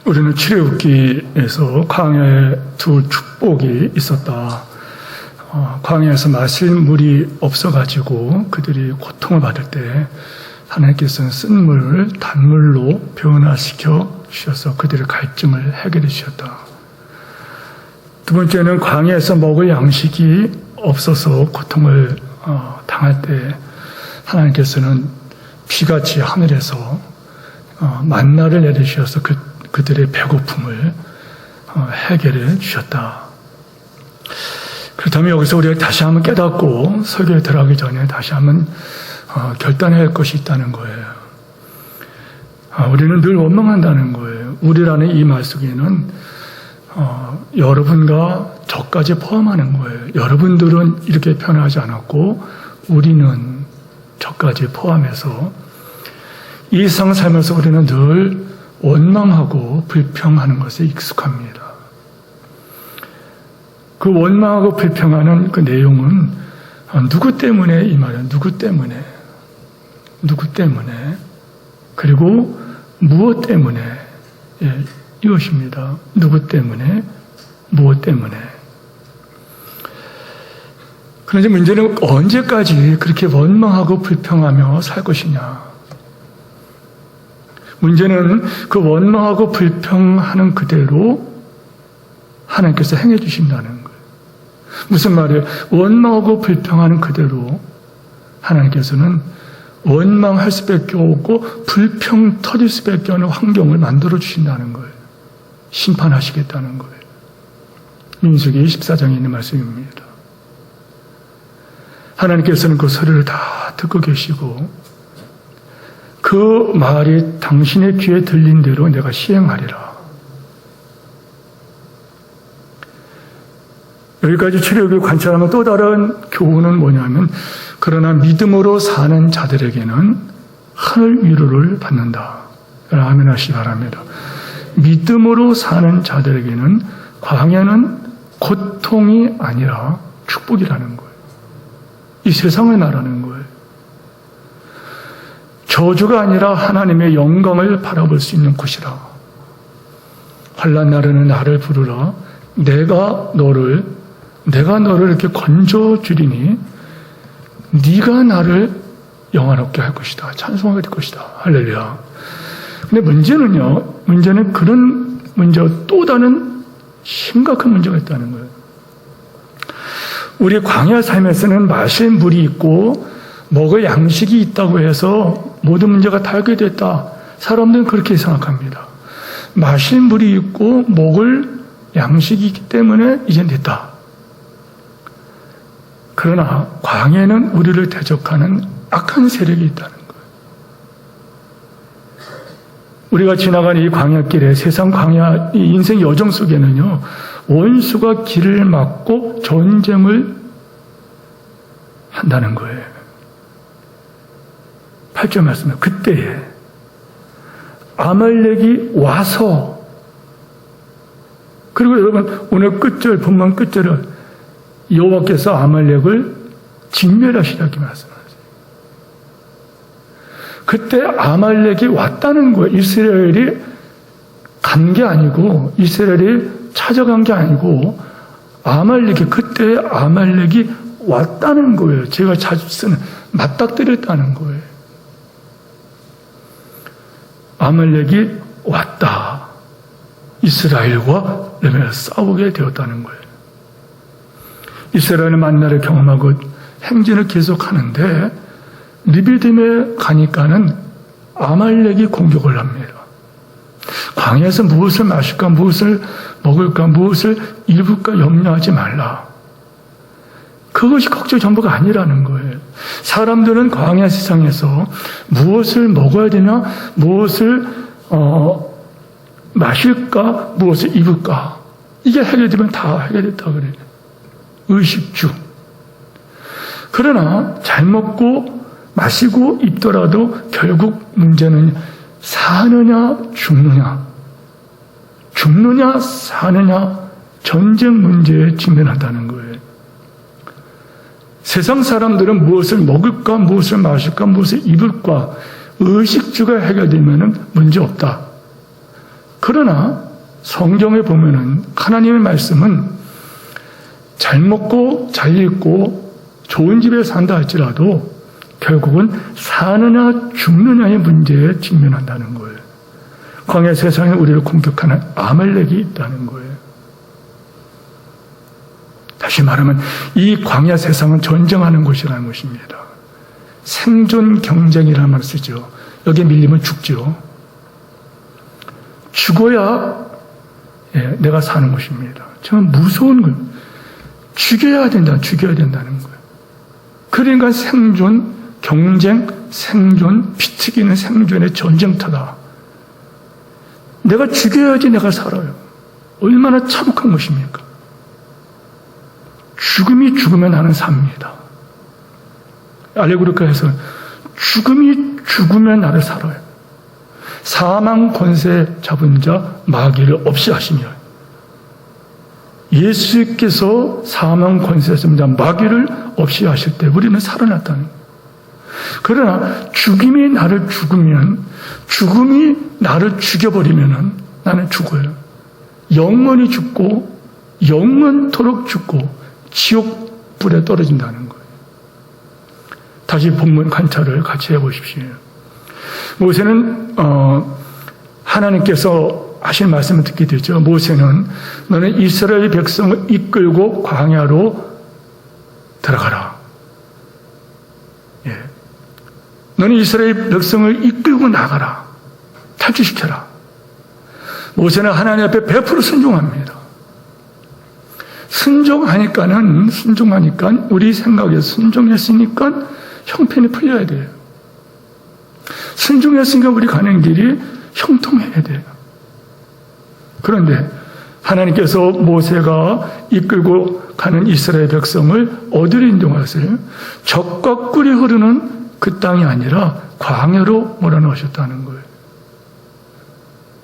우리는 출애굽기에서 광야에 두 축복이 있었다. 광야에서 마실 물이 없어가지고 그들이 고통을 받을 때 하나님께서는 쓴 물을 단물로 변화시켜 주셔서 그들의 갈증을 해결해 주셨다. 두 번째는 광야에서 먹을 양식이 없어서 고통을 당할 때 하나님께서는 비같이 하늘에서 만나를 내리셔서 그들의 배고픔을 해결해 주셨다. 그렇다면 여기서 우리가 다시 한번 깨닫고 설교에 들어가기 전에 다시 한번 결단해야 할 것이 있다는 거예요. 우리는 늘 원망한다는 거예요. 우리라는 이 말 속에는 여러분과 저까지 포함하는 거예요. 여러분들은 이렇게 표현하지 않았고 우리는 저까지 포함해서 이 세상 살면서 우리는 늘 원망하고 불평하는 것에 익숙합니다. 그 원망하고 불평하는 그 내용은 누구 때문에 이 말은 누구 때문에 그리고 무엇 때문에 이것입니다. 누구 때문에 무엇 때문에. 그런데 문제는 언제까지 그렇게 원망하고 불평하며 살 것이냐. 문제는 그 원망하고 불평하는 그대로 하나님께서 행해 주신다는 거예요. 무슨 말이에요? 원망하고 불평하는 그대로 하나님께서는 원망할 수밖에 없고 불평 터질 수밖에 없는 환경을 만들어 주신다는 거예요. 심판하시겠다는 거예요. 민수기 24장에 있는 말씀입니다. 하나님께서는 그 소리를 다 듣고 계시고 그 말이 당신의 귀에 들린 대로 내가 시행하리라. 여기까지 출애굽을 관찰하면 또 다른 교훈은 뭐냐면 그러나 믿음으로 사는 자들에게는 하늘 위로를 받는다. 아멘 하시기 바랍니다. 믿음으로 사는 자들에게는 광야는 고통이 아니라 축복이라는 거예요. 이 세상을 말하는 거예요. 저주가 아니라 하나님의 영광을 바라볼 수 있는 곳이라. 환난 날에는 나를 부르라. 내가 너를 이렇게 건져주리니 네가 나를 영화롭게 할 것이다. 찬송하게 될 것이다. 할렐루야. 근데 문제는 그런 문제와 또 다른 심각한 문제가 있다는 거예요. 우리 광야 삶에서는 마실 물이 있고 먹을 양식이 있다고 해서 모든 문제가 다 해결됐다. 사람들은 그렇게 생각합니다. 마실 물이 있고 먹을 양식이 있기 때문에 이제 됐다. 그러나 광야에는 우리를 대적하는 악한 세력이 있다는 거예요. 우리가 지나가는 이 광야길에 세상 광야, 이 인생 여정 속에는요, 원수가 길을 막고 전쟁을 한다는 거예요. 8절 말씀에 그때에 아말렉이 와서, 그리고 여러분 오늘 끝절, 본문 끝절을 여호와께서 아말렉을 진멸하시라 이렇게 말씀하세요. 그때 아말렉이 왔다는 거예요. 이스라엘이 간 게 아니고, 이스라엘이 찾아간 게 아니고, 그때 아말렉이 왔다는 거예요. 제가 자주 쓰는 맞닥뜨렸다는 거예요. 아말렉이 왔다. 이스라엘과 싸우게 되었다는 거예요. 이스라엘은 만나를 경험하고 행진을 계속하는데 리비딤에 가니까는 아말렉이 공격을 합니다. 광야에서 무엇을 마실까, 무엇을 먹을까, 무엇을 입을까 염려하지 말라. 그것이 걱정이 전부가 아니라는 거예요. 사람들은 광야 세상에서 무엇을 먹어야 되냐, 무엇을 마실까, 무엇을 입을까, 이게 해결되면 다 해결됐다 그래요. 의식주. 그러나 잘 먹고 마시고 입더라도 결국 문제는 사느냐 죽느냐 사느냐 전쟁 문제에 직면한다는 거예요. 세상 사람들은 무엇을 먹을까, 무엇을 마실까, 무엇을 입을까 의식주가 해결되면 문제 없다. 그러나 성경에 보면은 하나님의 말씀은 잘 먹고 잘 입고 좋은 집에 산다 할지라도 결국은 사느냐 죽느냐의 문제에 직면한다는 거예요. 광야 세상에 우리를 공격하는 아말렉이 있다는 거예요. 다시 말하면 이 광야 세상은 전쟁하는 곳이라는 것입니다. 생존 경쟁이라는 말을 쓰죠. 여기에 밀리면 죽죠. 죽어야 내가 사는 것입니다. 정말 무서운 거예요. 죽여야 된다는 거예요. 그러니까 생존, 경쟁, 생존, 피튀기는 생존의 전쟁터다. 내가 죽여야지 내가 살아요. 얼마나 참혹한 것입니까? 죽음이 죽으면 나는 삽니다. 알레고리카에서 죽음이 죽으면 나를 살아요. 사망 권세 잡은 자 마귀를 없이 하시며 예수께서 사망 권세 잡은 자 마귀를 없이 하실 때 우리는 살아났다는 거예요. 그러나 죽음이 나를 죽으면, 죽음이 나를 죽여버리면 나는 죽어요. 영원히 죽고 영원토록 죽고 지옥 불에 떨어진다는 거예요. 다시 본문 관찰을 같이 해보십시오. 모세는 하나님께서 하신 말씀을 듣게 되죠. 모세는 너는 이스라엘 백성을 이끌고 광야로 들어가라. 너는 이스라엘 백성을 이끌고 나가라. 탈출시켜라. 모세는 하나님 앞에 100% 순종합니다. 순종하니까 우리 생각에 순종했으니까 형편이 풀려야 돼요. 순종했으니까 우리 가는 길이 형통해야 돼요. 그런데 하나님께서 모세가 이끌고 가는 이스라엘 백성을 어디로 인도하세요? 적과 꿀이 흐르는 그 땅이 아니라 광야로 몰아넣으셨다는 거예요.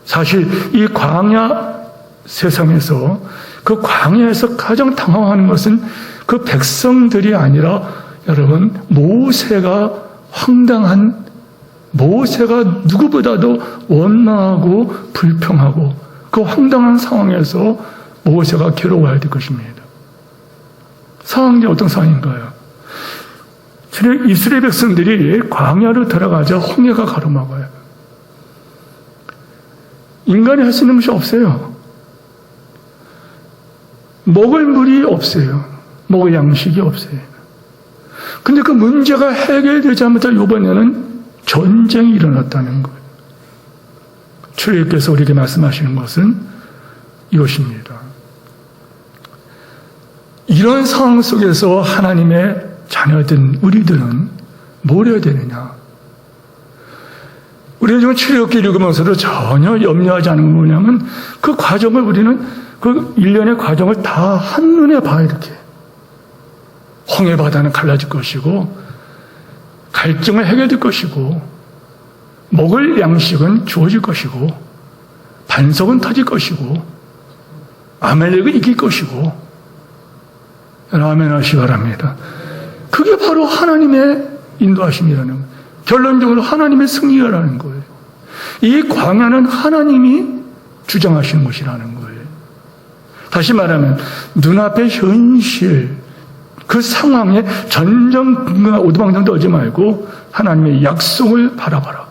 사실 이 광야 세상에서 그 광야에서 가장 당황하는 것은 그 백성들이 아니라 여러분 모세가 누구보다도 원망하고 불평하고 그 황당한 상황에서 모세가 괴로워야 될 것입니다. 상황이 어떤 상황인가요? 이스라엘 백성들이 광야로 들어가자 홍해가 가로막아요. 인간이 할 수 있는 것이 없어요. 먹을 물이 없어요. 먹을 양식이 없어요. 근데 그 문제가 해결되자마자 이번에는 전쟁이 일어났다는 거예요. 출애굽께서 우리에게 말씀하시는 것은 이것입니다. 이런 상황 속에서 하나님의 자녀된 우리들은 뭘 해야 되느냐? 우리는 지금 출애굽기 읽으면서도 전혀 염려하지 않은 건 뭐냐면 그 과정을 우리는 그 일련의 과정을 다 한눈에 봐 이렇게. 홍해 바다는 갈라질 것이고 갈증은 해결될 것이고 먹을 양식은 주어질 것이고 반석은 터질 것이고 아말렉은 이길 것이고 아멘 하시기 바랍니다. 그게 바로 하나님의 인도하심이라는 거예요. 결론적으로 하나님의 승리라는 거예요. 이 광야는 하나님이 주장하시는 것이라는 거예요. 다시 말하면 눈앞의 현실 그 상황에 전전긍긍 오두방정 떨지 말고 하나님의 약속을 바라봐라.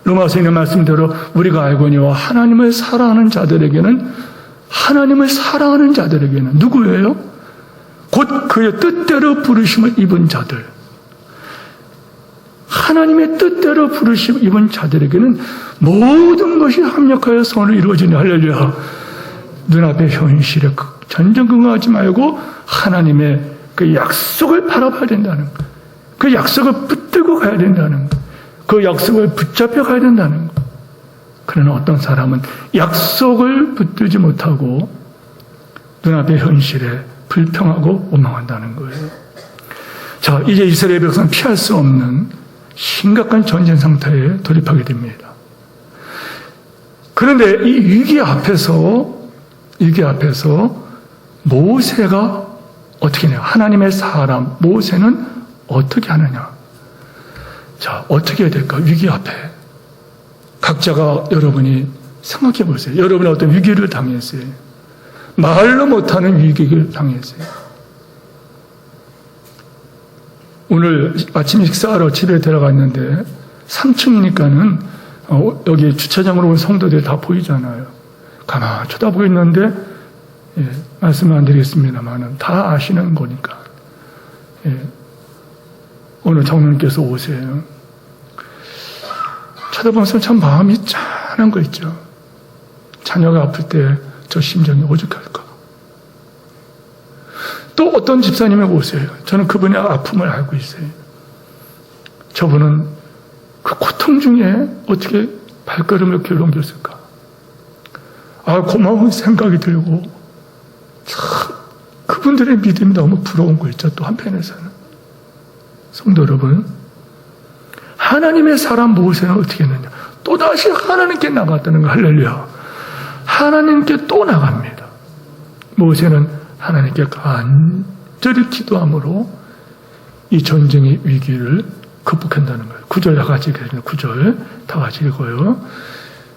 로마서 있는 말씀대로 우리가 알거니와 하나님을 사랑하는 자들에게는 누구예요? 곧 그의 뜻대로 부르심을 입은 자들. 하나님의 뜻대로 부르심을 입은 자들에게는 모든 것이 합력하여 선을 이루어지니 할렐루야. 눈앞의 현실에 전전긍긍하지 말고 하나님의 그 약속을 바라봐야 된다는 것. 그 약속을 붙들고 가야 된다는 것. 그 약속을 붙잡혀 가야 된다는 것. 그러나 어떤 사람은 약속을 붙들지 못하고 눈앞의 현실에 불평하고 원망한다는 거예요. 자, 이제 이스라엘 백성은 피할 수 없는 심각한 전쟁 상태에 돌입하게 됩니다. 그런데 이 위기 앞에서 모세가 어떻게 하냐? 하나님의 사람 모세는 어떻게 하느냐? 자, 어떻게 해야 될까? 위기 앞에 각자가 여러분이 생각해 보세요. 여러분이 어떤 위기를 당했어요. 말로 못하는 위기를 당했어요. 오늘 아침 식사하러 집에 들어갔는데 3층이니까는 여기 주차장으로 온 성도들이 다 보이잖아요. 가만히 쳐다보고 있는데 말씀을 안 드리겠습니다만 다 아시는 거니까 오늘 장로님께서 오세요. 쳐다보면서 참 마음이 짠한 거 있죠. 자녀가 아플 때 저 심정이 오죽할까. 또 어떤 집사님이 오세요. 저는 그분의 아픔을 알고 있어요. 저분은 그 고통 중에 어떻게 발걸음을 이렇게 옮겼을까. 고마운 생각이 들고 참 그분들의 믿음이 너무 부러운 거 있죠. 또 한편에서는 성도 여러분, 하나님의 사람 모세는 어떻게 했느냐. 또다시 하나님께 나갔다는 거. 할렐루야. 하나님께 또 나갑니다. 모세는 하나님께 간절히 기도함으로 이 전쟁의 위기를 극복한다는 거예요. 9절 다 같이 읽어요. 9절 다 같이 읽어요.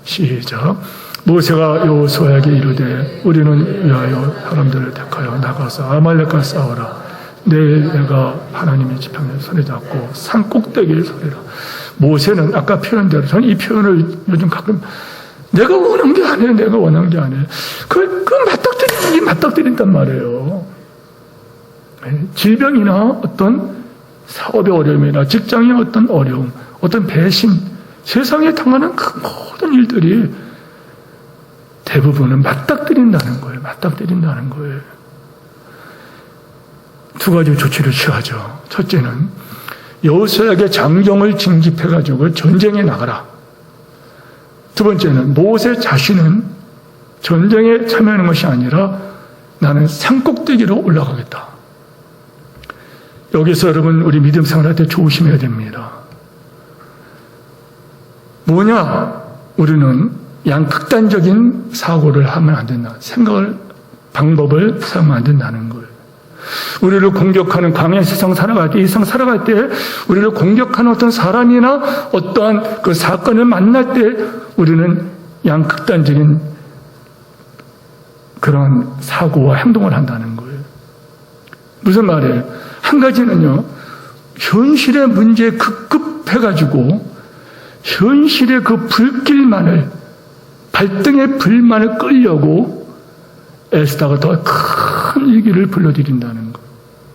시작. 모세가 여호수아에게 이르되 우리는 위하여 사람들을 택하여 나가서 아말렉과 싸워라. 내일 내가 하나님의 지팡이를 손에 잡고 산 꼭대기를 서리라. 모세는 아까 표현대로, 저는 이 표현을 요즘 가끔 내가 원한 게 아니에요. 내가 원한 게 아니에요. 그 맞닥뜨린단 말이에요. 질병이나 어떤 사업의 어려움이나 직장의 어떤 어려움, 어떤 배신, 세상에 당하는 그 모든 일들이 대부분은 맞닥뜨린다는 거예요. 맞닥뜨린다는 거예요. 두 가지 조치를 취하죠. 첫째는 여호수아에게 장정을 징집해가지고 전쟁에 나가라. 두 번째는 모세 자신은 전쟁에 참여하는 것이 아니라 나는 산꼭대기로 올라가겠다. 여기서 여러분 우리 믿음 생활할 때 조심해야 됩니다. 뭐냐? 우리는 양극단적인 사고를 하면 안 된다. 방법을 사용하면 안 된다는 거예요. 우리를 공격하는 광야 세상 살아갈 때, 이 세상 살아갈 때 우리를 공격하는 어떤 사람이나 어떠한 그 사건을 만날 때 우리는 양극단적인 그런 사고와 행동을 한다는 거예요. 무슨 말이에요? 한 가지는요, 현실의 문제에 급급해가지고 현실의 그 불길만을, 발등의 불만을 끌려고 애쓰다가 더 큰 위기를 불러들인다는 것.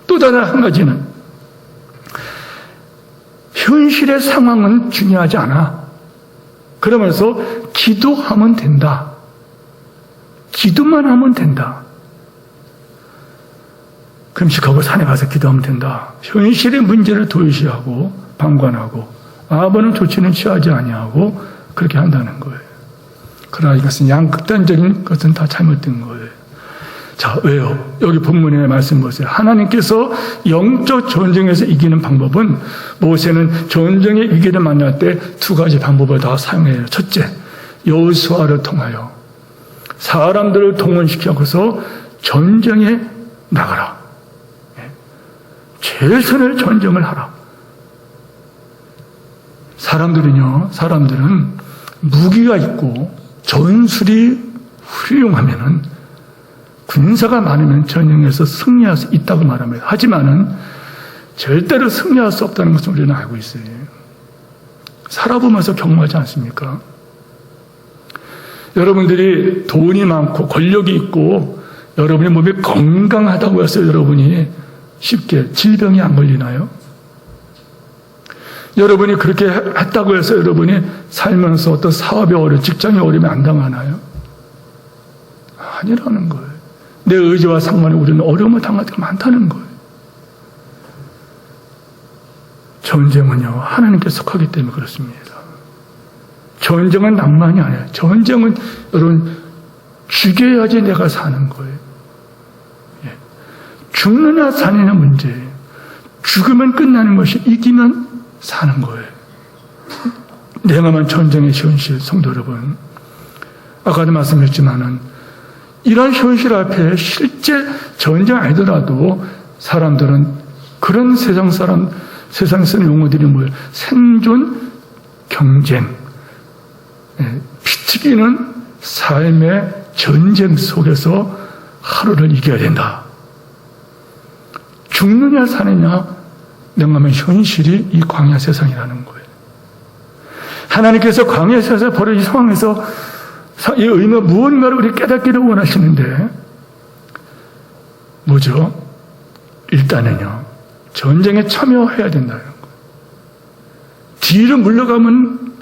또 다른 한 가지는 현실의 상황은 중요하지 않아. 그러면서 기도하면 된다. 기도만 하면 된다. 금식하고 산에 가서 기도하면 된다. 현실의 문제를 도외시하고 방관하고 아무런 조치는 취하지 아니하고 그렇게 한다는 거예요. 그러나 이것은 양극단적인 것은 다 잘못된 거예요. 자, 왜요? 여기 본문의 말씀 보세요. 하나님께서 영적 전쟁에서 이기는 방법은 모세는 전쟁의 위기를 만날 때 두 가지 방법을 다 사용해요. 첫째, 여호수아를 통하여 사람들을 동원시켜서 전쟁에 나가라. 최선의 전쟁을 하라. 사람들은 무기가 있고 전술이 훌륭하면은 군사가 많으면 전쟁에서 승리할 수 있다고 말합니다. 하지만은 절대로 승리할 수 없다는 것을 우리는 알고 있어요. 살아보면서 경험하지 않습니까? 여러분들이 돈이 많고 권력이 있고 여러분의 몸이 건강하다고 해서 여러분이 쉽게 질병이 안 걸리나요? 여러분이 그렇게 했다고 해서 여러분이 살면서 어떤 사업의 어려움, 직장의 어려움이 안 당하나요? 아니라는 거예요. 내 의지와 상관에 우리는 어려움을 당할 때가 많다는 거예요. 전쟁은요, 하나님께 속하기 때문에 그렇습니다. 전쟁은 낭만이 아니에요. 전쟁은 여러분 죽여야지 내가 사는 거예요. 죽느냐 사느냐 문제예요. 죽으면 끝나는 것이 이기면 사는 거예요. 냉엄한 전쟁의 현실, 성도 여러분. 아까도 말씀했지만은 이런 현실 앞에 실제 전쟁 아니더라도 사람들은 그런 세상에 쓰는 용어들이 뭐예요? 생존, 경쟁, 피 튀기는 삶의 전쟁 속에서 하루를 이겨야 된다. 죽느냐 사느냐 명하면 현실이 이 광야 세상이라는 거예요. 하나님께서 광야 세상에서 벌어진 이 상황에서 이 의무 무언가를 우리 깨닫기를 원하시는데 뭐죠? 일단은요, 전쟁에 참여해야 된다는 거예요. 뒤로 물러가면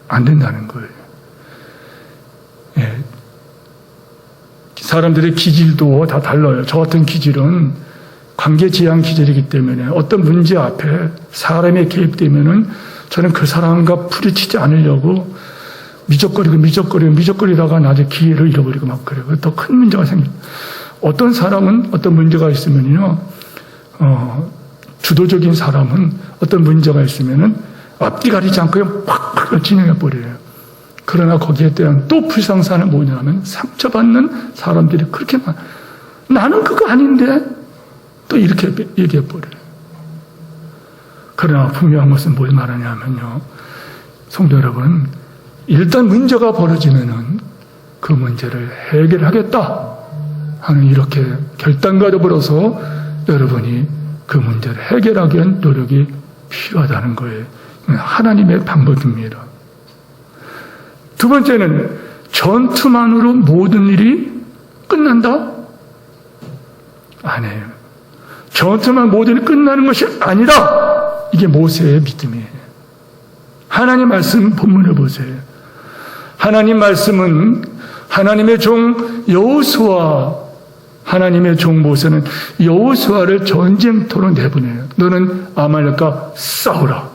안 된다는 거예요. 예. 사람들의 기질도 다 달라요. 저 같은 기질은 관계지향 기질이기 때문에 어떤 문제 앞에 사람의 개입되면은 저는 그 사람과 부딪히지 않으려고 미적거리다가 나중에 기회를 잃어버리고 막 그래요. 더 큰 문제가 생깁니다. 어떤 사람은 어떤 문제가 있으면요, 주도적인 사람은 어떤 문제가 있으면은 앞뒤 가리지 않고 팍팍 진행해버려요. 그러나 거기에 대한 또 불상사는 뭐냐면 상처받는 사람들이 그렇게 많아요. 나는 그거 아닌데 또 이렇게 얘기해버려요. 그러나 분명한 것은 뭘 말하냐면요, 성도 여러분, 일단 문제가 벌어지면은 그 문제를 해결하겠다 하는 이렇게 결단과 더불어서 여러분이 그 문제를 해결하기 위한 노력이 필요하다는 거예요. 하나님의 방법입니다. 두 번째는 전투만으로 모든 일이 끝난다? 아니에요. 전투만 모든 일이 끝나는 것이 아니다. 이게 모세의 믿음이에요. 하나님 말씀 본문을 보세요. 하나님 말씀은 하나님의 종 여호수아, 하나님의 종 모세는 여호수아를 전쟁터로 내보내요. 너는 아말렉과 싸우라.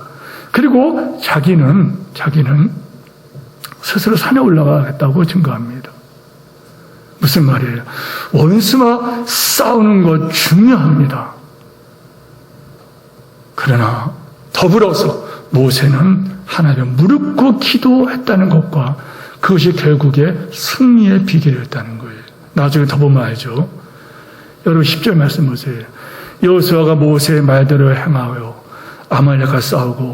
그리고 자기는 스스로 산에 올라가겠다고 증거합니다. 무슨 말이에요? 원수와 싸우는 것 중요합니다. 그러나 더불어서 모세는 하나님 무릎 꿇고 기도했다는 것과 그것이 결국에 승리의 비결이었다는 거예요. 나중에 더 보면 알죠. 여러분 10절 말씀 보세요. 여호수아가 모세의 말대로 행하여 아말렉과 싸우고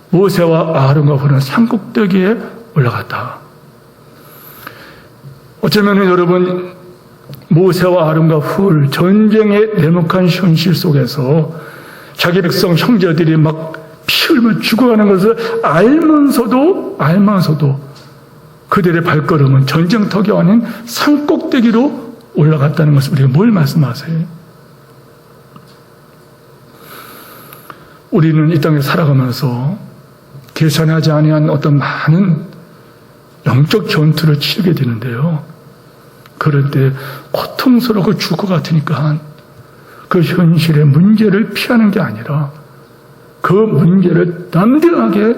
모세와 아론과 훌은 산꼭대기에 올라갔다. 어쩌면 여러분 모세와 아론과 훌 전쟁의 내목한 현실 속에서 자기 백성 형제들이 막 피 흘며 죽어가는 것을 알면서도 그들의 발걸음은 전쟁터가 아닌 산꼭대기로 올라갔다는 것을 우리가 뭘 말씀하세요? 우리는 이 땅에 살아가면서 계산하지 아니한 어떤 많은 영적 전투를 치르게 되는데요. 그럴 때 고통스럽고 죽을 것 같으니까 그 현실의 문제를 피하는 게 아니라 그 문제를 담대하게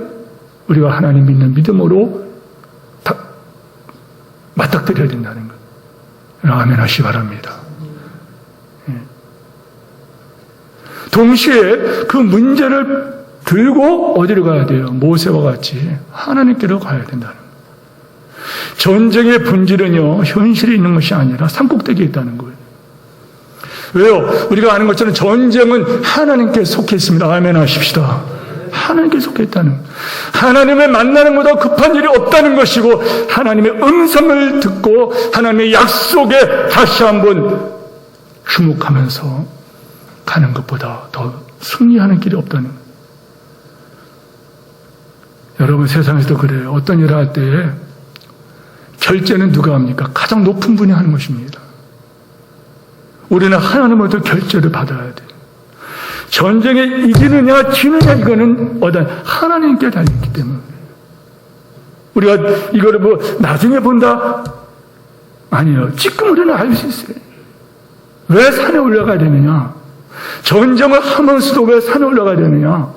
우리가 하나님 믿는 믿음으로 맞닥뜨려야 된다는 것. 아멘 하시기 바랍니다. 동시에 그 문제를 들고 어디로 가야 돼요? 모세와 같이 하나님께로 가야 된다는 거예요. 전쟁의 본질은요, 현실에 있는 것이 아니라 산꼭대기에 있다는 거예요. 왜요? 우리가 아는 것처럼 전쟁은 하나님께 속해 있습니다. 아멘 하십시다. 하나님께 속해 있다는 거예요. 하나님을 만나는 것보다 급한 일이 없다는 것이고 하나님의 음성을 듣고 하나님의 약속에 다시 한번 주목하면서 가는 것보다 더 승리하는 길이 없다는 거예요. 여러분 세상에서도 그래요. 어떤 일을 할 때에 결제는 누가 합니까? 가장 높은 분이 하는 것입니다. 우리는 하나님으로부터 결제를 받아야 돼요. 전쟁에 이기느냐 지느냐 이거는 어떤 하나님께 달려있기 때문에 우리가 이거를 뭐 나중에 본다? 아니요. 지금 우리는 알 수 있어요. 왜 산에 올라가야 되느냐? 전쟁을 하면서도 왜 산에 올라가야 되느냐?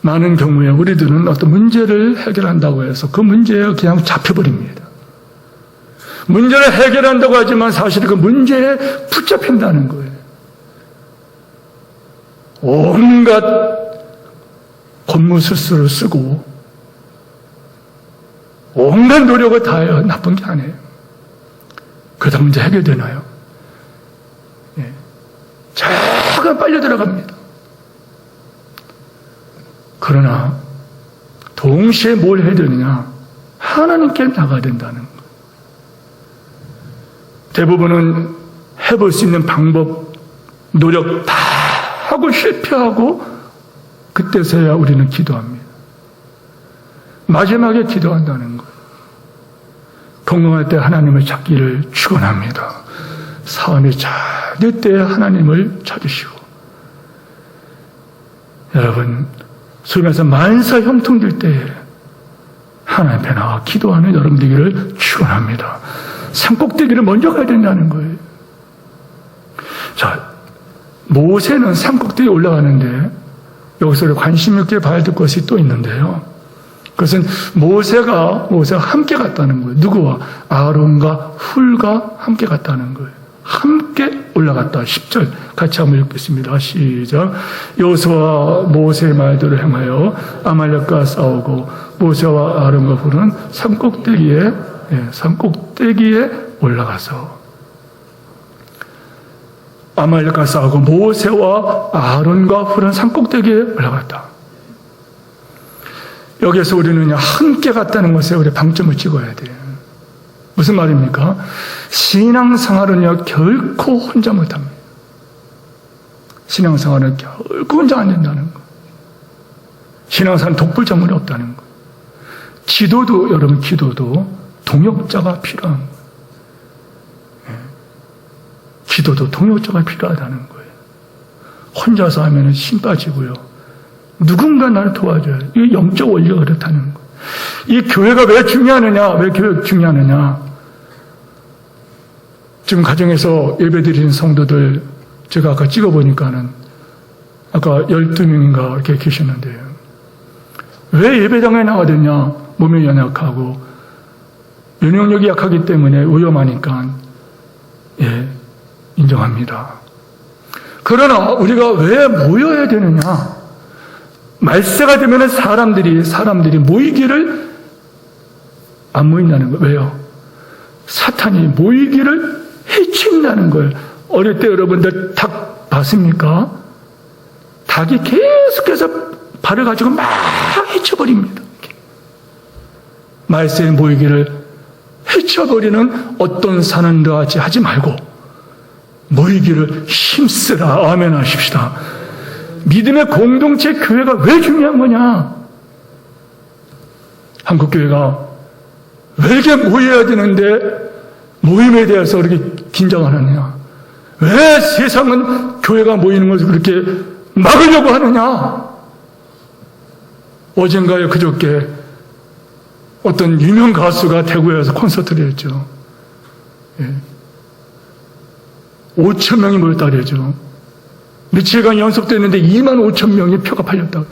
많은 경우에 우리들은 어떤 문제를 해결한다고 해서 그 문제에 그냥 잡혀버립니다. 문제를 해결한다고 하지만 사실 그 문제에 붙잡힌다는 거예요. 온갖 곤무술수를 쓰고 온갖 노력을 다해요. 나쁜 게 아니에요. 그러다 문제 해결되나요? 예. 자가 빨려 들어갑니다. 그러나 동시에 뭘 해야 되느냐? 하나님께 나가야 된다는 것. 대부분은 해볼 수 있는 방법, 노력 다 하고 실패하고 그때서야 우리는 기도합니다. 마지막에 기도한다는 것. 건강할 때 하나님을 찾기를 축원합니다. 사람이 잘 될 때 하나님을 찾으시고, 여러분 소리면서 만사 형통될 때에 하나님 앞에 나와 기도하는 여러분 되기를 축원합니다. 산꼭대기를 먼저 가야 된다는 거예요. 자, 모세는 산꼭대기에 올라가는데 여기서 관심 있게 봐야 될 것이 또 있는데요. 그것은 모세가 함께 갔다는 거예요. 누구와? 아론과 훌과 함께 갔다는 거예요. 함께 올라갔다. 10절 같이 한번 읽겠습니다. 시작. 여호수아와 모세의 말대로 행하여 아말렉과 싸우고 모세와 아론과 훌은 산꼭대기에 올라가서 아말렉과 싸우고 모세와 아론과 훌은 산꼭대기에 올라갔다. 여기에서 우리는 함께 갔다는 것에 우리 방점을 찍어야 돼요. 무슨 말입니까? 신앙생활은요 결코 혼자 못합니다. 신앙생활은 결코 혼자 안 된다는 거. 신앙생활은 독불장군이 없다는 거. 기도도 여러분 기도도 동역자가 필요한 거예요. 기도도 동역자가 필요하다는 거예요. 혼자서 하면 힘 빠지고요. 누군가 나를 도와줘야 돼요. 이게 영적 원리가 그렇다는 거예요. 이 교회가 왜 중요하느냐? 왜 교회가 중요하느냐? 지금 가정에서 예배드리는 성도들 제가 아까 찍어보니까는 아까 12명인가 이렇게 계셨는데요. 왜 예배당에 나와야 되냐? 몸이 연약하고 면역력이 약하기 때문에 위험하니까 인정합니다. 그러나 우리가 왜 모여야 되느냐? 말세가 되면 사람들이 모이기를 안 모인다는 거예요. 왜요? 사탄이 모이기를 해친다는 거예요. 어릴 때 여러분들 닭 봤습니까? 닭이 계속해서 발을 가지고 막 해쳐버립니다. 말세에 모이기를 해쳐버리는 어떤 사람도 하지 말고 모이기를 힘쓰라. 아멘 하십시다. 믿음의 공동체 교회가 왜 중요한 거냐? 한국교회가 왜 이렇게 모여야 되는데 모임에 대해서 그렇게 긴장하느냐? 왜 세상은 교회가 모이는 것을 그렇게 막으려고 하느냐? 어젠가에 그저께 어떤 유명 가수가 대구에서 콘서트를 했죠. 5천 명이 모였다 그러죠. 며칠간 연속됐는데 2만 5천 명의 표가 팔렸다.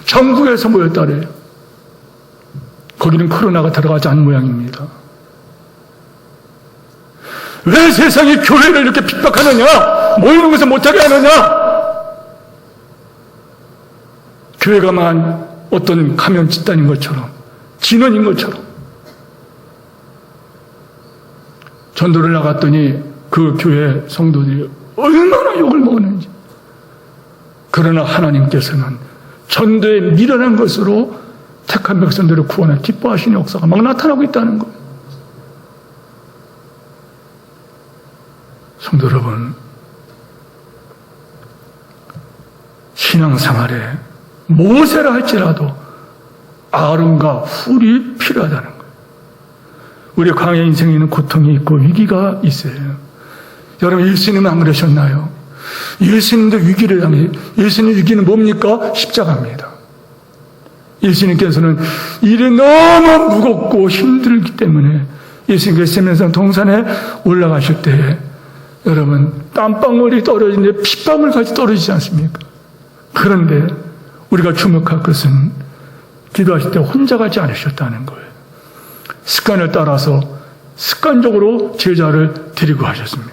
전국에서 모였다 그래요. 거기는 코로나가 들어가지 않은 모양입니다. 왜 세상이 교회를 이렇게 핍박하느냐? 모이는 것을 못하게 하느냐? 교회가만 어떤 가면 집단인 것처럼, 진원인 것처럼. 전도를 나갔더니 그 교회 성도들이 얼마나 욕을 먹었는지. 그러나 하나님께서는 전도에 미련한 것으로 택한 백성들을 구원해 기뻐하시는 역사가 막 나타나고 있다는 거예요. 성도 여러분, 신앙생활에 모세라 할지라도 아론과 훌이 필요하다는 거예요. 우리 광야 인생에는 고통이 있고 위기가 있어요. 여러분, 예수님은 안 그러셨나요? 예수님도 위기를 당해요. 예수님 위기는 뭡니까? 십자가입니다. 예수님께서는 일이 너무 무겁고 힘들기 때문에 예수님께서 세면상 동산에 올라가실 때 여러분 땀방울이 떨어지는데 핏방울까지 떨어지지 않습니까? 그런데 우리가 주목할 것은 기도하실 때 혼자 가지 않으셨다는 거예요. 습관을 따라서 습관적으로 제자를 데리고 하셨습니다.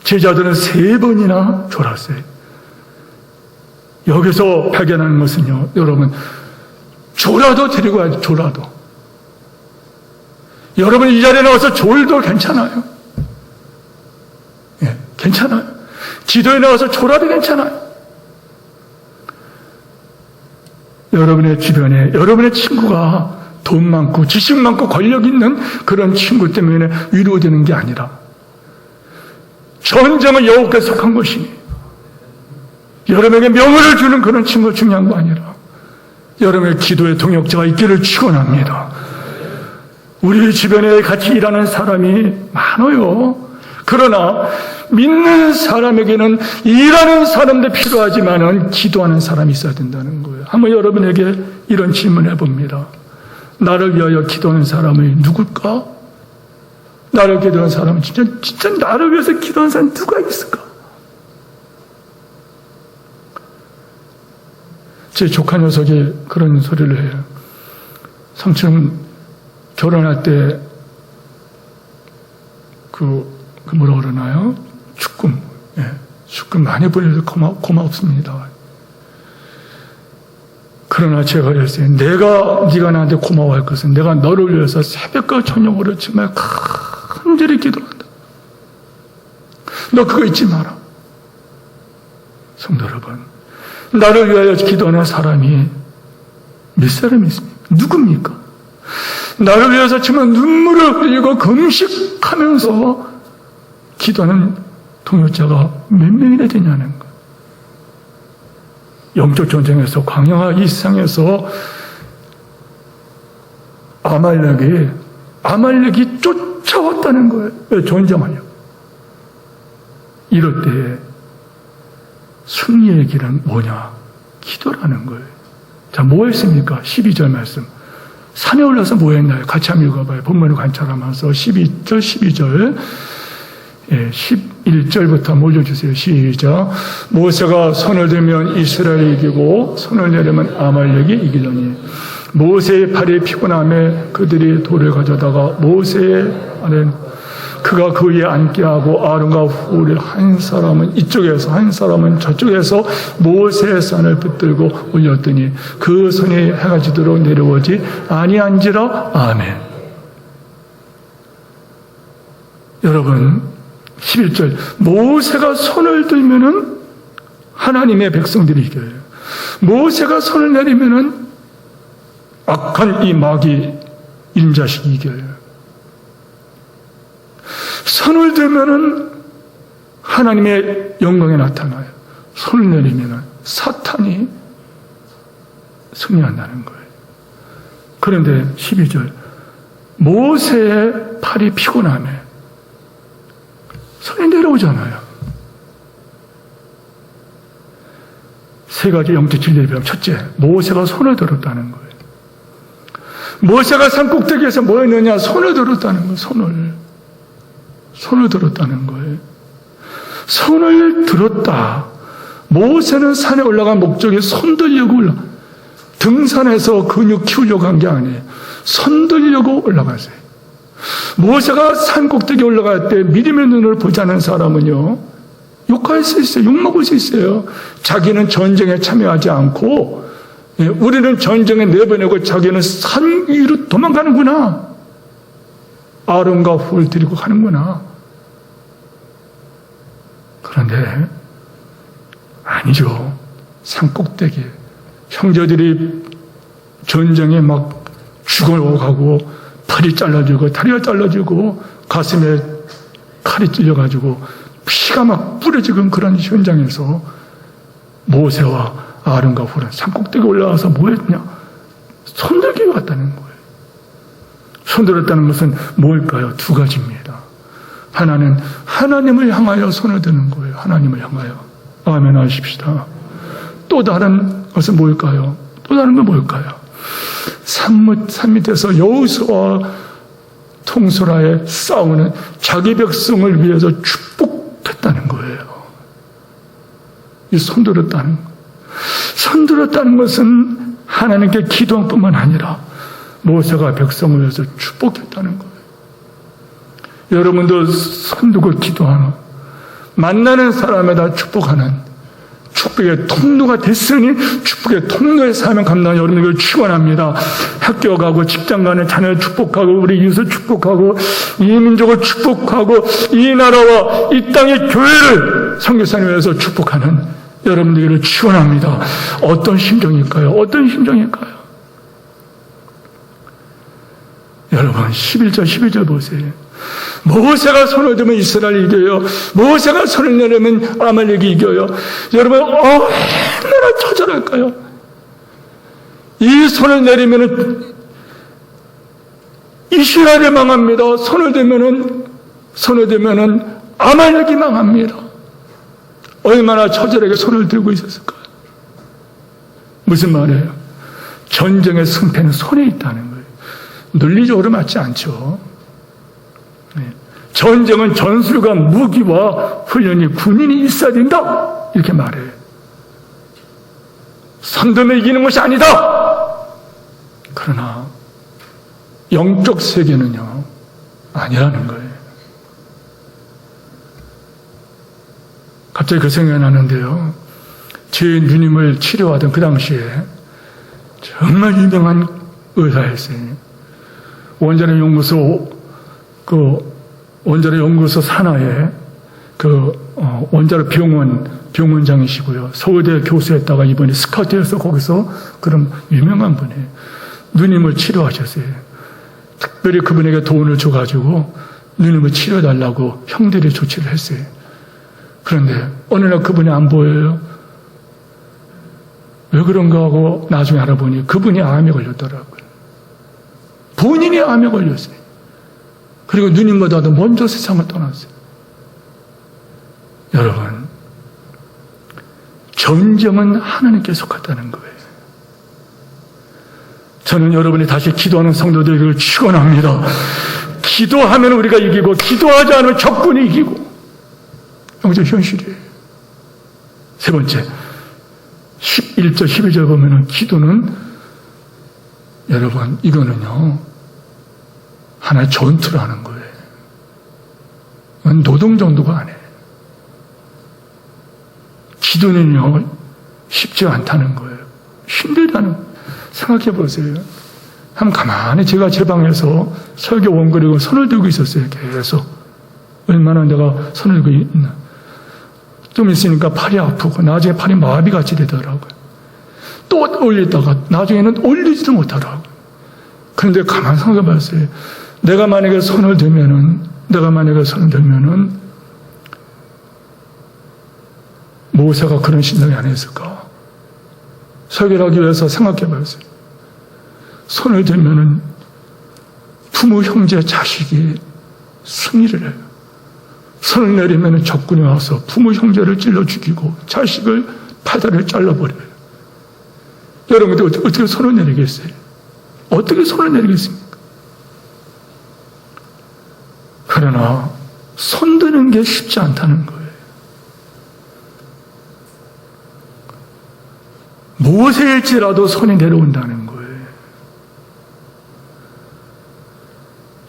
제자들은 3번이나 졸았어요. 여기서 발견하는 것은요, 여러분, 졸아도 데리고 가야죠. 졸아도. 여러분 이 자리에 나와서 졸도 괜찮아요. 괜찮아요. 기도에 나와서 졸아도 괜찮아요. 여러분의 주변에 여러분의 친구가 돈 많고 지식 많고 권력 있는 그런 친구 때문에 위로되는 게 아니라 전쟁은 여호와께 속한 것이니 여러분에게 명예를 주는 그런 친구가 중요한 거 아니라 여러분의 기도의 동역자가 있기를 축원합니다. 우리 주변에 같이 일하는 사람이 많아요. 그러나 믿는 사람에게는 일하는 사람도 필요하지만은 기도하는 사람이 있어야 된다는 거예요. 한번 여러분에게 이런 질문을 해봅니다. 나를 위하여 기도하는 사람이 누굴까? 나를 기도하는 사람은 진짜 나를 위해서 기도하는 사람이 누가 있을까? 제 조카 녀석이 그런 소리를 해요. 삼촌 결혼할 때 뭐라 그러나요? 축금. 예, 축금 많이 보내줘서 고맙습니다. 그러나 제가 그랬어요. 네가 나한테 고마워할 것은 내가 너를 위해서 새벽과 저녁으로 정말 간절히 기도한다. 너 그거 잊지 마라. 성도 여러분, 나를 위하여 기도하는 사람이 몇 사람이 있습니까? 누굽니까? 나를 위해서 정말 눈물을 흘리고 금식하면서 기도하는 동역자가 몇 명이나 되냐는 것. 영적 전쟁에서 광야 이 세상에서 아말렉이 쫓아왔다는 거예요. 왜? 전쟁하려고. 이럴 때 승리의 길은 뭐냐? 기도라는 거예요. 자, 뭐 했습니까? 12절 말씀. 산에 올라서 뭐 했나요? 같이 한번 읽어봐요. 본문을 관찰하면서 12절 11절부터 한번 올려주세요. 시작. 모세가 손을 들면 이스라엘이 이기고 손을 내리면 아말렉이 이기더니 모세의 팔이 피곤함에 그들이 돌을 가져다가 모세의 안에 그가 그 위에 앉게 하고 아론과 훌 한 사람은 이쪽에서 한 사람은 저쪽에서 모세의 손을 붙들고 올렸더니 그 손이 해가 지도록 내려오지 아니한지라. 아멘. 여러분 11절 모세가 손을 들면은 하나님의 백성들이 이겨요. 모세가 손을 내리면은 악한 이 마귀 인자식이 이겨요. 손을 들면은 하나님의 영광이 나타나요. 손을 내리면은 사탄이 승리한다는 거예요. 그런데 12절 모세의 팔이 피곤함에 손이 내려오잖아요. 세 가지 영적 진리를 배우면 첫째, 모세가 손을 들었다는 거예요. 모세가 산꼭대기에서 뭐 했느냐? 손을 들었다는 거예요. 손을 들었다는 거예요. 손을 들었다. 모세는 산에 올라간 목적이 손 들려고 등산해서 근육 키우려고 한 게 아니에요. 손 들려고 올라갔어요. 모세가 산 꼭대기에 올라갈 때 믿음의 눈을 보지 않은 사람은요, 욕할 수 있어요. 욕먹을 수 있어요. 자기는 전쟁에 참여하지 않고, 우리는 전쟁에 내보내고 자기는 산 위로 도망가는구나. 아론과 훌 데리고 가는구나. 그런데 아니죠. 산 꼭대기 형제들이 전쟁에 막 죽어가고 팔이 잘라지고 다리가 잘라지고 가슴에 칼이 찔려가지고 피가 막 뿌려지는 그런 현장에서 모세와 아론과 훌은 산 꼭대기 올라와서 뭐 했냐? 손들기 왔다는 거예요. 손들었다는 것은 뭘까요? 두 가지입니다. 하나는 하나님을 향하여 손을 드는 거예요. 하나님을 향하여. 아멘 하십시다. 또 다른 것은 뭘까요? 또 다른 건 뭘까요? 산 밑에서 여호수아와 통솔아에 싸우는 자기 백성을 위해서 축복했다는 거예요. 이 손들었다는 것. 손들었다는 것은 하나님께 기도한 뿐만 아니라 모세가 백성을 위해서 축복했다는 거예요. 여러분도 손들고 기도하는, 만나는 사람에다 축복하는 축복의 통로가 됐으니 축복의 통로의 사명 감당하는 여러분들을 축원합니다. 학교 가고 직장 가는 자녀를 축복하고 우리 이웃을 축복하고 이 민족을 축복하고 이 나라와 이 땅의 교회를 선교사를 위해서 축복하는 여러분들을 축원합니다. 어떤 심정일까요? 어떤 심정일까요? 여러분 11절 12절 보세요. 모세가 손을 들면 이스라엘이 이겨요. 모세가 손을 내리면 아말렉이 이겨요. 여러분 얼마나 처절할까요? 이 손을 내리면은 이스라엘이 망합니다. 손을 대면은 아말렉이 망합니다. 얼마나 처절하게 손을 들고 있었을까요? 무슨 말이에요? 전쟁의 승패는 손에 있다는 거예요. 논리적으로 맞지 않죠. 전쟁은 전술과 무기와 훈련이 군인이 있어야 된다 이렇게 말해요. 선두면 이기는 것이 아니다. 그러나 영적 세계는요 아니라는 거예요. 갑자기 그 생각이 나는데요, 제 누님을 치료하던 그 당시에 정말 유명한 의사였어요. 원자력 연구소 산하에 원자력 병원장이시고요. 서울대 교수였다가 이번에 스카우트해서 거기서 그런 유명한 분이에요. 누님을 치료하셨어요. 특별히 그분에게 돈을 줘가지고 누님을 치료해달라고 형들이 조치를 했어요. 그런데 어느 날 그분이 안 보여요. 왜 그런가 하고 나중에 알아보니 그분이 암에 걸렸더라고요. 본인이 암에 걸렸어요. 그리고 누님보다도 먼저 세상을 떠났어요. 여러분, 전쟁은 하나님께 속하다는 거예요. 저는 여러분이 다시 기도하는 성도들에게 축원합니다. 기도하면 우리가 이기고 기도하지 않으면 적군이 이기고, 영적 현실이에요. 세 번째, 11절 12절 보면은 기도는 여러분 이거는요 하나의 전투라는 거예요. 노동 정도가 아니에요. 기도는요 쉽지 않다는 거예요. 힘들다는 거예요. 생각해 보세요. 한번 가만히 제가 제 방에서 설교 원고리고 손을 들고 있었어요. 계속 얼마나 내가 손을 들고 있나. 좀 있으니까 팔이 아프고 나중에 팔이 마비같이 되더라고요. 또 올리다가 나중에는 올리지도 못하더라고요. 그런데 가만히 생각해 봤어요. 내가 만약에 손을 들면은 모세가 그런 신앙이 안 했을까? 설교를 하기 위해서 생각해 봤어요. 손을 들면은 부모, 형제, 자식이 승리를 해요. 손을 내리면 적군이 와서 부모, 형제를 찔러 죽이고 자식을 팔다리를 잘라버려요. 여러분들 어떻게 손을 내리겠어요? 어떻게 손을 내리겠습니까? 그러나 손 드는 게 쉽지 않다는 거예요. 모세일지라도 손이 내려온다는 거예요.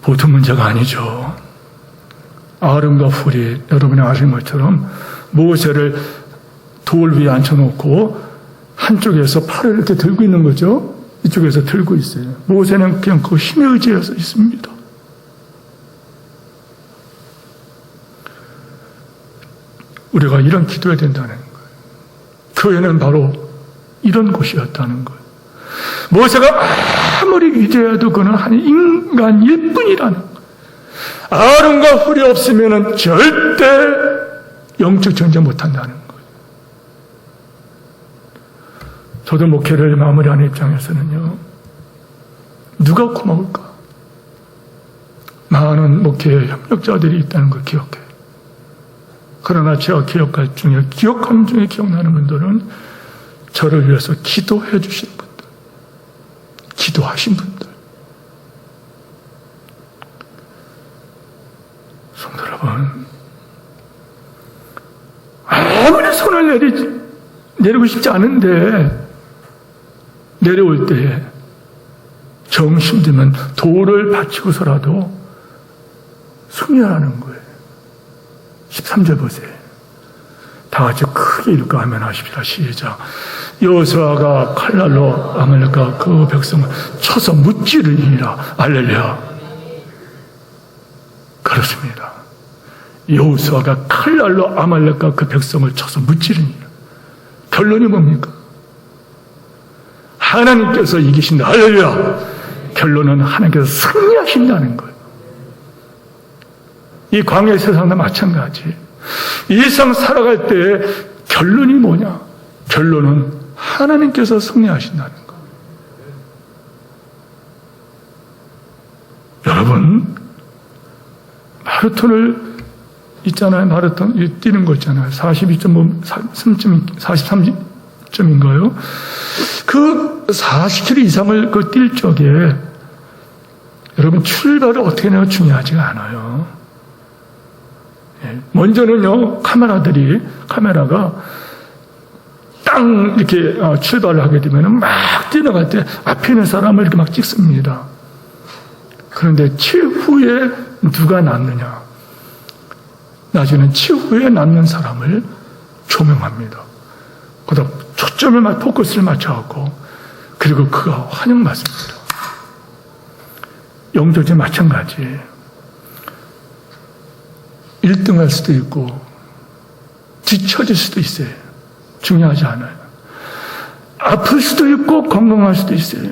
보통 문제가 아니죠. 아론과 훌이 여러분이 아시는 것처럼 모세를 돌 위에 앉혀놓고 한쪽에서 팔을 이렇게 들고 있는 거죠. 이쪽에서 들고 있어요. 모세는 그냥 그 힘에 의지해서 있습니다. 우리가 이런 기도해야 된다는 거예요. 교회는 바로 이런 곳이었다는 거예요. 모세가 아무리 위대해도 그는 한 인간일 뿐이라는 거예요. 아론과 훌이 없으면 절대 영적 전쟁 못한다는 거예요. 저도 목회를 마무리하는 입장에서는요, 누가 고마울까? 많은 목회 협력자들이 있다는 걸 기억해요. 그러나 제가 기억함 중에 기억나는 분들은 저를 위해서 기도해 주신 분들, 기도하신 분들. 성도 여러분, 아무리 손을 내리고 싶지 않은데 내려올 때에 정 힘들면 돌을 받치고서라도 승리하라는 거예요. 13절 보세요. 다 같이 크게 읽고 하면 하십시다. 시작. 여호수아가 칼날로 아말렉과 그 백성을 쳐서 무찌르니라. 알렐루야. 그렇습니다. 여호수아가 칼날로 아말렉과 그 백성을 쳐서 무찌르니라. 결론이 뭡니까? 하나님께서 이기신다. 할렐루야. 결론은 하나님께서 승리하신다는 거예요. 이 광야의 세상도 마찬가지. 이 세상 살아갈 때 결론이 뭐냐? 결론은 하나님께서 승리하신다는 거예요. 여러분, 마라톤을 있잖아요. 마라톤 뛰는 거 있잖아요. 43점인가요? 그 40km 이상을 뛸 적에 여러분 출발을 어떻게 하냐가 중요하지가 않아요. 먼저는요, 카메라가 땅 이렇게 출발을 하게 되면 막 뛰어갈 때 앞에 있는 사람을 이렇게 막 찍습니다. 그런데 최후에 누가 남느냐? 나중에는 최후에 남는 사람을 조명합니다. 거기다 초점을 포커스를 맞춰갖고, 그리고 그가 환영받습니다. 영적도 마찬가지. 1등 할 수도 있고, 뒤처질 수도 있어요. 중요하지 않아요. 아플 수도 있고, 건강할 수도 있어요.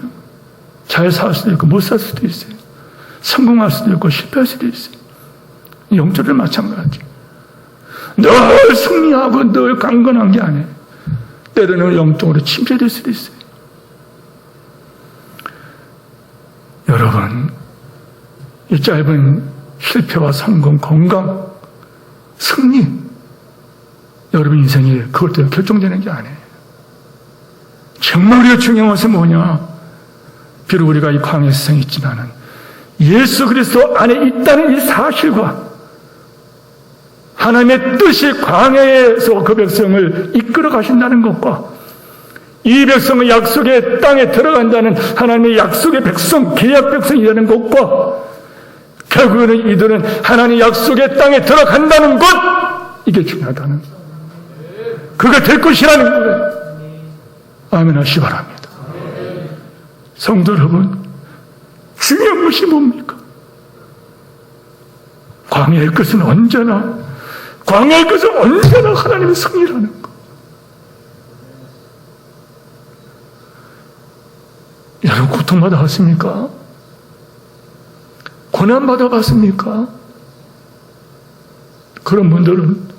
잘 살 수도 있고, 못 살 수도 있어요. 성공할 수도 있고, 실패할 수도 있어요. 영적도 마찬가지. 늘 승리하고 늘 강건한 게 아니에요. 때로는 영적으로 침체될 수도 있어요. 여러분, 이 짧은 실패와 성공, 건강, 승리, 여러분 인생이 그것 때문에 결정되는 게 아니에요. 정말 우리가 중요한 것은 뭐냐? 비록 우리가 이 광야의 세상에 있지만은 예수 그리스도 안에 있다는 이 사실과 하나님의 뜻이 광야에서 그 백성을 이끌어 가신다는 것과 이 백성은 약속의 땅에 들어간다는 하나님의 약속의 백성, 계약 백성이라는 것과 결국에는 이들은 하나님 약속의 땅에 들어간다는 것, 이게 중요하다는 것. 그게 될 것이라는 거예요. 아멘 하시기 바랍니다. 성도 여러분, 중요한 것이 뭡니까? 광야의 끝은 언제나 하나님의 승리라는 것. 여러분 고통받아 봤습니까? 고난받아 봤습니까? 그런 분들은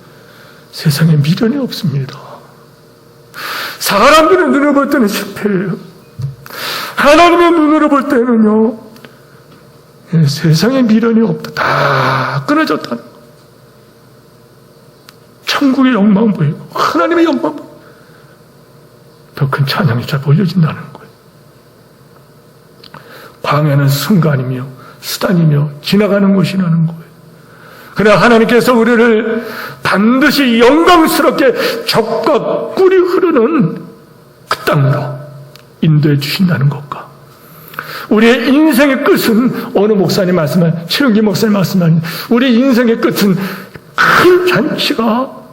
세상에 미련이 없습니다. 사람들의 눈으로 볼 때는 실패예요. 하나님의 눈으로 볼 때는요, 세상에 미련이 없다. 다 끊어졌다는 거. 천국의 영광 보이고 하나님의 영광 보이고 더 큰 찬양이 잘 보여진다는 거예요. 광야는 순간이며 수단이며 지나가는 곳이라는 거예요. 그러나 하나님께서 우리를 반드시 영광스럽게 젖과 꿀이 흐르는 그 땅으로 인도해 주신다는 것과 우리의 인생의 끝은 어느 목사님 말씀한 최영기 목사님 말씀한 우리 인생의 끝은 큰 잔치가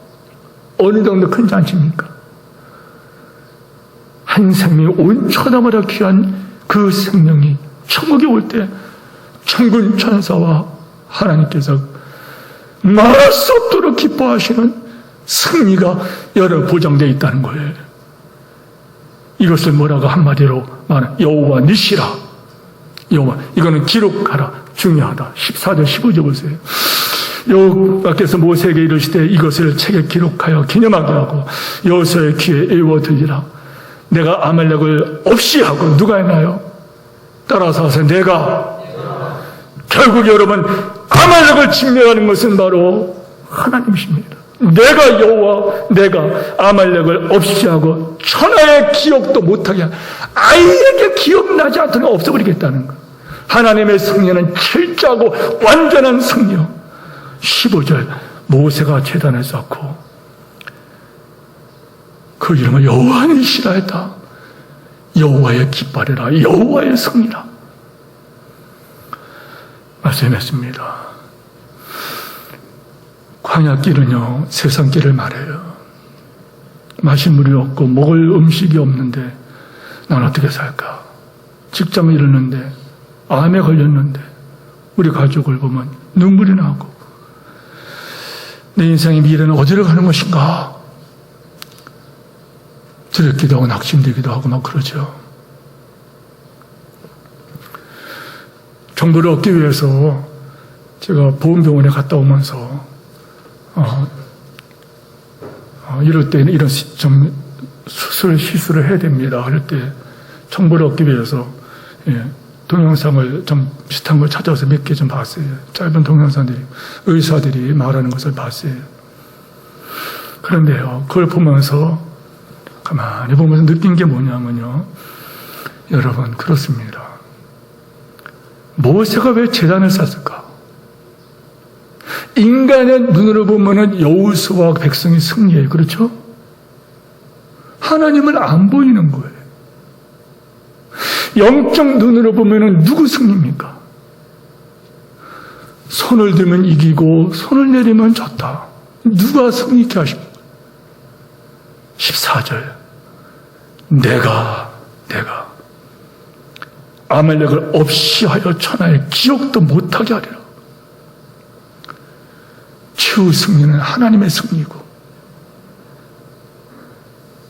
어느 정도 큰 잔치입니까? 한 생명이 온 천하마다 귀한 그 생명이 천국에 올 때 천군 천사와 하나님께서 말할 수 없도록 기뻐하시는 승리가 여러 보장되어 있다는 거예요. 이것을 뭐라고 한마디로 말하면 여호와 니시라. 여호와, 이거는 기록하라. 중요하다. 14절 15절 보세요. 여호와께서 모세에게 이르시되 이것을 책에 기록하여 기념하게 하고 여호수아의 귀에 애워드리라. 내가 아말렉을 없이 하고 누가 했나요? 따라서 하세요. 내가 결국 여러분 아말렉을 진멸하는 것은 바로 하나님이십니다. 내가 여호와, 내가 아말렉을 없이 하고 천하의 기억도 못하게 아이에게 기억나지 않도록 없애버리겠다는 것. 하나님의 승리는 철저하고 완전한 승리요. 15절 모세가 제단을 쌓고 그 이름을 여호와니시라 했다. 여호와의 깃발이라, 여호와의 승리라 말씀했습니다. 광야길은요 세상길을 말해요. 마실 물이 없고 먹을 음식이 없는데 난 어떻게 살까? 직장을 잃었는데 암에 걸렸는데 우리 가족을 보면 눈물이 나고 내 인생의 미래는 어디로 가는 것인가? 두렵기도 하고 낙심되기도 하고 막 그러죠. 정보를 얻기 위해서 제가 보험병원에 갔다 오면서 이럴 때는 이런 좀 시술을 해야 됩니다. 할 때 정보를 얻기 위해서 동영상을 좀 비슷한 걸 찾아서 몇 개 좀 봤어요. 짧은 동영상들이 의사들이 말하는 것을 봤어요. 그런데요, 그걸 보면서 가만히 보면서 느낀 게 뭐냐면요, 여러분 그렇습니다. 모세가 왜 제단을 쌓았을까? 인간의 눈으로 보면은 여호수아와 백성이 승리해요. 그렇죠? 하나님은 안 보이는 거예요. 영적 눈으로 보면은 누구 승리입니까? 손을 들면 이기고 손을 내리면 졌다. 누가 승리케 하십니까? 14절 내가 아말렉을 없이 하여 천하에 기억도 못하게 하리라. 최후 승리는 하나님의 승리고,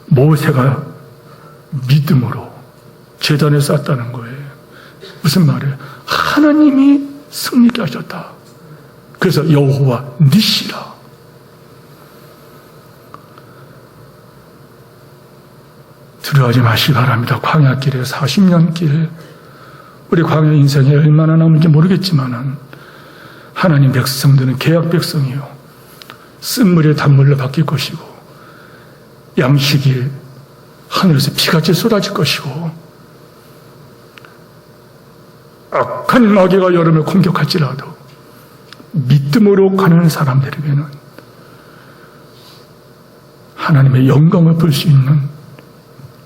모세가 믿음으로 제단에 쌓았다는 거예요. 무슨 말이에요? 하나님이 승리케 하셨다. 그래서 여호와 니시라. 두려워하지 마시기 바랍니다. 광야길에 40년 길, 우리 광야 인생에 얼마나 남은지 모르겠지만은 하나님 백성들은 계약 백성이요, 쓴물이 단물로 바뀔 것이고 양식이 하늘에서 비같이 쏟아질 것이고 악한 마귀가 여러분을 공격할지라도 믿음으로 가는 사람들에게는 하나님의 영광을 볼 수 있는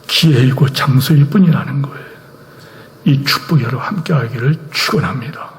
기회이고 장소일 뿐이라는 거예요. 이 축복 여러분 함께 하기를 축원합니다.